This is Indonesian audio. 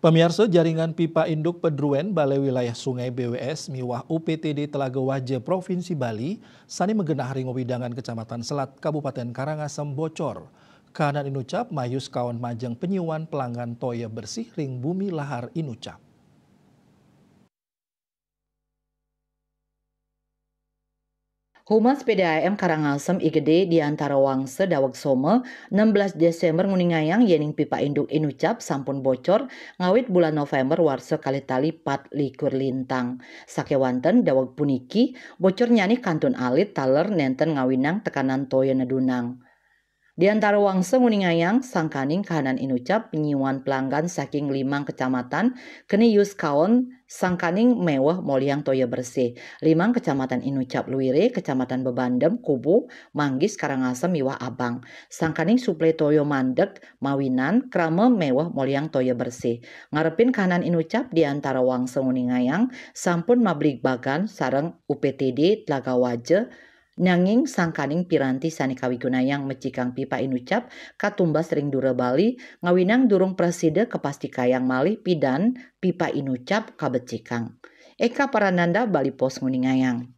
Pemirsa jaringan pipa induk Pedruen Balai Wilayah Sungai BWS Miwah UPTD Telaga Waje Provinsi Bali sani menggenah ring widangan Kecamatan Selat Kabupaten Karangasem bocor. Kahanan inucap mayus kawan majeng penyiuan pelanggan toya bersih ring bumi lahar inucap. Humas PDAM Karangasem IGD di antara wangse daweg some 16 Desember nguningayang yening pipa induk inucap sampun bocor ngawit bulan November warsa kali tali 4 likur lintang. Sakewanten daweg puniki bocor nyani kantun alit taler nenten ngawinang tekanan toya nedunang. Di antara wangse nguningayang sangkaning kahanan inucap penyiuan pelanggan saking 5 kecamatan keni yus kaon sangkaning mewah moliang toya bersih. 5 kecamatan inucap Luire, kecamatan Bebandem, Kubu, Manggis, Karangasem, Miwah Abang. Sangkaning suplai toyo mandek, mawinan, krame mewah moliang toya bersih. Ngarepin kahanan inucap di antara wangse nguningayang sampun mablik bagan sareng UPTD Telaga Waje nanging sangkaning piranti sani kawigunayang mecikang pipa inucap katumbas ring dura Bali ngawinang durung preside kepasti kayang malih pidan pipa inucap kabecikang. Eka Parananda Bali Pos Nguningayang.